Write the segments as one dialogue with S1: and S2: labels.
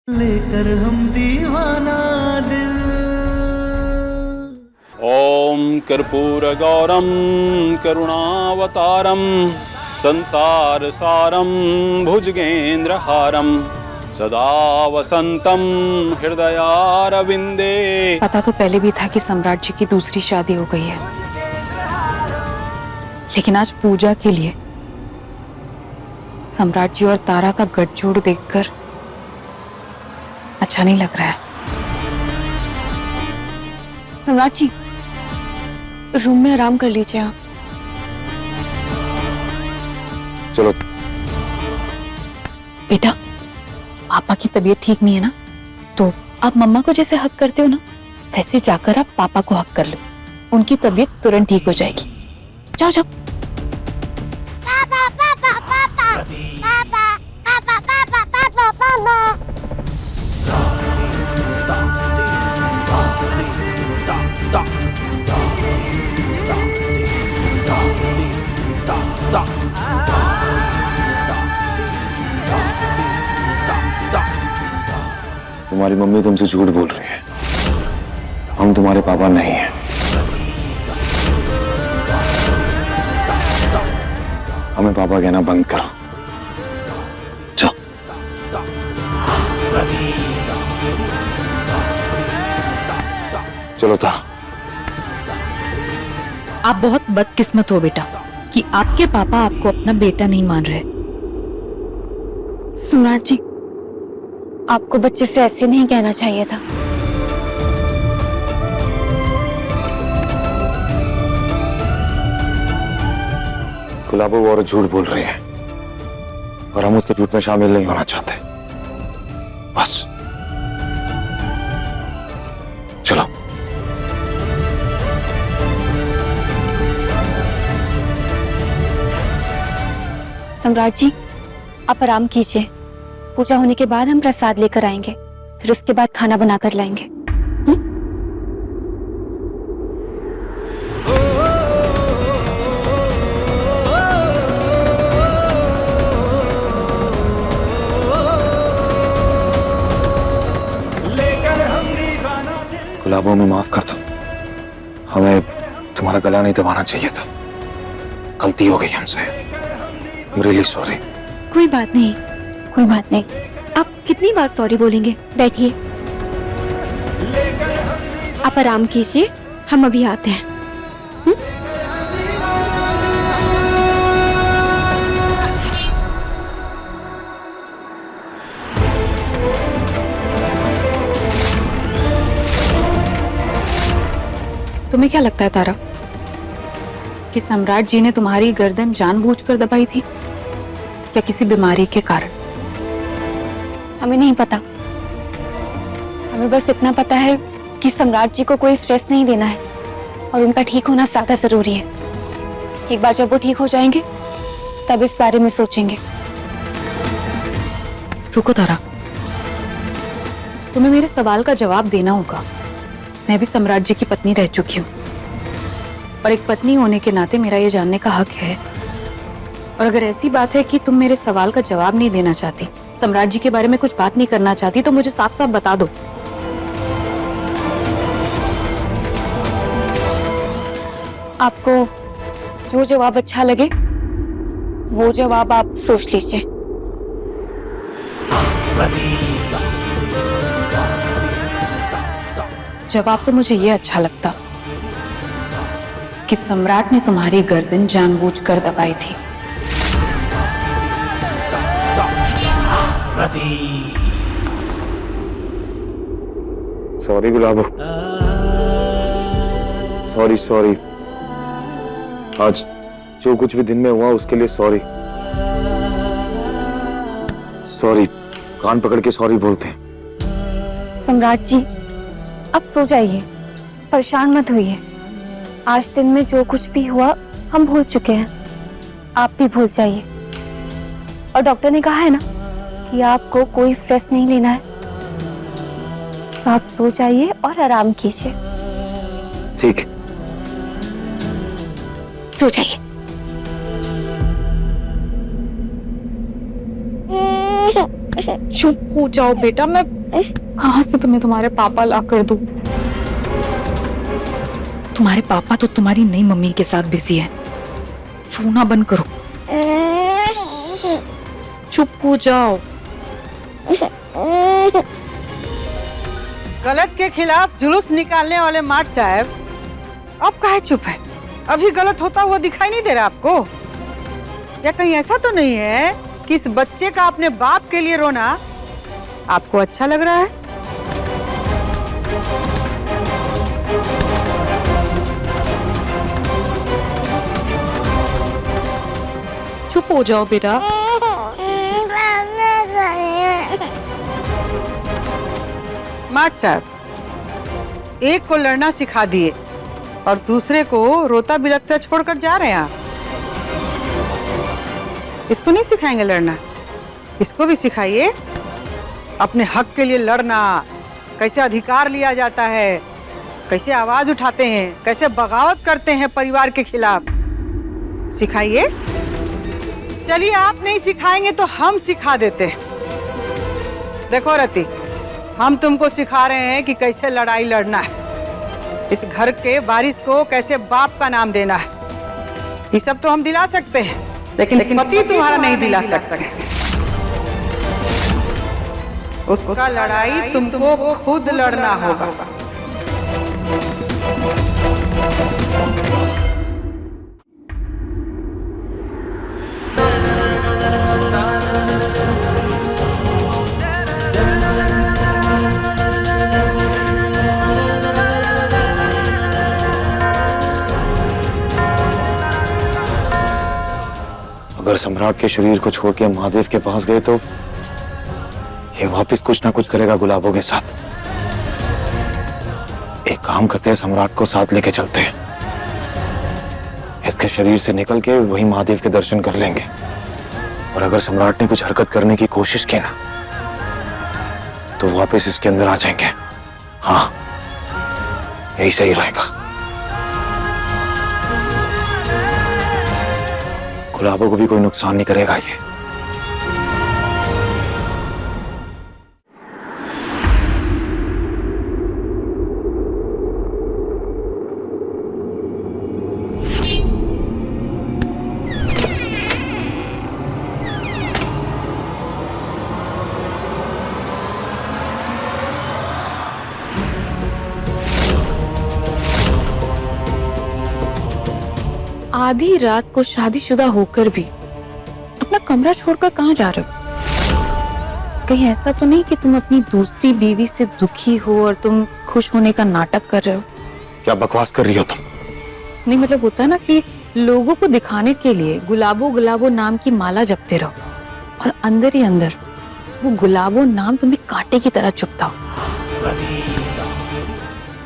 S1: लेकर हम दीवाना दिल।
S2: ओम कर्पूरगौरम करुणावतारम संसार सारम भुजगेंद्रहारम सदा वसंतम हृदयारविंदे।
S3: पता तो पहले भी था कि सम्राट जी की दूसरी शादी हो गई है, लेकिन आज पूजा के लिए सम्राट जी और तारा का गठजोड़ देखकर अच्छा नहीं लग रहा है।
S4: सम्राट जी, रूम में आराम कर लीजिए आप।
S5: चलो।
S3: बेटा, पापा की तबीयत ठीक नहीं है ना, तो आप मम्मा को जैसे हक करते हो ना, वैसे जाकर आप पापा को हक कर लो। उनकी तबीयत तुरंत ठीक हो जाएगी। जाओ जाओ।
S6: पापा पापा पापा पापा पापा पापा पापा पापा।
S5: तुम्हारी मम्मी तुमसे झूठ बोल रही है। हम तुम्हारे पापा नहीं हैं। हमें पापा कहना बंद करो। चलो। चलो तारा।
S3: आप बहुत बदकिस्मत हो बेटा कि आपके पापा आपको अपना बेटा नहीं मान रहे।
S4: सम्राट जी, आपको बच्चे से ऐसे नहीं कहना चाहिए था।
S5: गुलाबो वो और झूठ बोल रही है और हम उसके झूठ में शामिल नहीं होना चाहते। बस चलो।
S4: सम्राट जी, आप आराम कीजिए। पूजा होने के बाद हम प्रसाद लेकर आएंगे, फिर उसके बाद खाना बनाकर लाएंगे।
S5: गुलाबो में माफ कर दो। हमें तुम्हारा गला नहीं दबाना चाहिए था। गलती हो गई हमसे। Really sorry.
S4: कोई बात नहीं, कोई बात नहीं। आप कितनी बार सॉरी बोलेंगे? बैठिए, आप आराम कीजिए, हम अभी आते हैं।
S3: तुम्हें क्या लगता है तारा कि सम्राट जी ने तुम्हारी गर्दन जानबूझकर दबाई थी या किसी बीमारी के कारण?
S4: हमें नहीं पता। हमें बस इतना पता है कि सम्राट जी को कोई स्ट्रेस नहीं देना है और उनका ठीक होना ज्यादा जरूरी है। एक बार जब वो ठीक हो जाएंगे तब इस बारे में सोचेंगे।
S3: रुको तारा, तुम्हें मेरे सवाल का जवाब देना होगा। मैं भी सम्राट जी की पत्नी रह चुकी हूँ और एक पत्नी होने के नाते मेरा ये जानने का हक है। और अगर ऐसी बात है कि तुम मेरे सवाल का जवाब नहीं देना चाहती, सम्राट जी के बारे में कुछ बात नहीं करना चाहती, तो मुझे साफ साफ बता दो।
S4: आपको जो जवाब अच्छा लगे वो जवाब आप सोच लीजिए।
S3: जवाब तो मुझे ये अच्छा लगता कि सम्राट ने तुम्हारी गर्दन जानबूझकर दबाई थी।
S5: सॉरी गुलाबो। Sorry sorry. आज जो कुछ भी दिन में हुआ उसके लिए सॉरी। सॉरी। कान पकड़ के सॉरी बोलते हैं।
S4: सम्राट जी, अब सो जाइए, परेशान मत होइए। आज दिन में जो कुछ भी हुआ हम भूल चुके हैं, आप भी भूल जाइए। और डॉक्टर ने कहा है ना कि आपको कोई स्ट्रेस नहीं लेना है, तो आप सो जाइए और आराम कीजिए।
S5: ठीक।
S4: सो जाइए।
S3: चुप हो जाओ बेटा, मैं कहाँ से तुम्हारे पापा ला कर दूं? तुम्हारे पापा तो तुम्हारी नई मम्मी के साथ बिजी है। रोना बंद करो, चुप हो जाओ।
S7: गलत के खिलाफ जुलूस निकालने वाले माठ साहब, अब काहे चुप है? अभी गलत होता हुआ दिखाई नहीं दे रहा आपको? या कहीं ऐसा तो नहीं है कि इस बच्चे का अपने बाप के लिए रोना आपको अच्छा लग रहा है?
S3: चुप हो जाओ बेटा।
S7: माठ साहब, एक को लड़ना सिखा दिए और दूसरे को रोता बिलखता छोड़कर जा रहे हैं आप। इसको नहीं सिखाएंगे लड़ना, इसको भी सिखाइए अपने हक के लिए लड़ना, कैसे अधिकार लिया जाता है, कैसे आवाज उठाते हैं, कैसे बगावत करते हैं परिवार के खिलाफ, सिखाइए। चलिए आप नहीं सिखाएंगे तो हम सिखा देते हैं। देखो रति, हम तुमको सिखा रहे हैं कि कैसे लड़ाई लड़ना है, इस घर के वारिस को कैसे बाप का नाम देना है। ये सब तो हम दिला सकते हैं, लेकिन पति तुम्हारा नहीं दिला सकते। उसका लड़ाई तुमको खुद लड़ना होगा।
S5: अगर सम्राट के शरीर को छोड़ के महादेव के पास गए तो ये वापस कुछ ना कुछ करेगा गुलाबों के साथ। एक काम करते हैं, सम्राट को साथ लेके चलते हैं, इसके शरीर से निकल के वही महादेव के दर्शन कर लेंगे। और अगर सम्राट ने कुछ हरकत करने की कोशिश की ना तो वापस इसके अंदर आ जाएंगे। हाँ, यही सही रहेगा। गुलाबों को भी कोई नुकसान नहीं करेगा ये।
S3: आधी रात को शादीशुदा होकर भी अपना कमरा छोड़कर कहाँ जा रहे हो? कहीं ऐसा तो नहीं कि तुम अपनी दूसरी बीवी से दुखी हो और तुम खुश होने का नाटक कर रहे हो?
S5: क्या बकवास कर रही हो तुम?
S3: नहीं, मतलब होता है ना कि लोगों को दिखाने के लिए गुलाबो गुलाबो नाम की माला जपते रहो और अंदर ही अंदर वो गुलाबो नाम तुम्हें कांटे की तरह चुभता हो।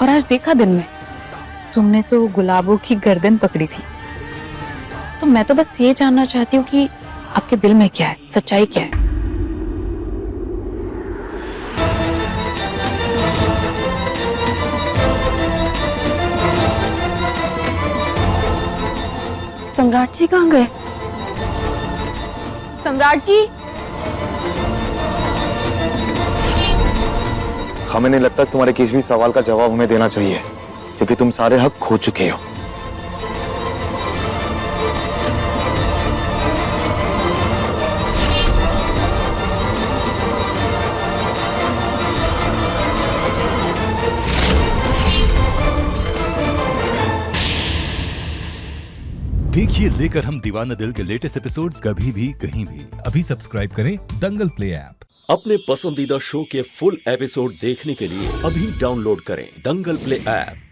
S3: और आज देखा दिन में तुमने तो गुलाबों की गर्दन पकड़ी थी। तो मैं तो बस ये जानना चाहती हूँ कि आपके दिल में क्या है, सच्चाई क्या है?
S4: सम्राट जी कहाँ गए? सम्राट जी,
S5: हमें नहीं लगता तुम्हारे किसी भी सवाल का जवाब हमें देना चाहिए, क्योंकि तुम सारे हक खो चुके हो।
S8: देखिए लेकर हम दीवाना दिल के लेटेस्ट एपिसोड्स कभी भी कहीं भी। अभी सब्सक्राइब करें दंगल प्ले ऐप।
S9: अपने पसंदीदा शो के फुल एपिसोड देखने के लिए अभी डाउनलोड करें दंगल प्ले ऐप।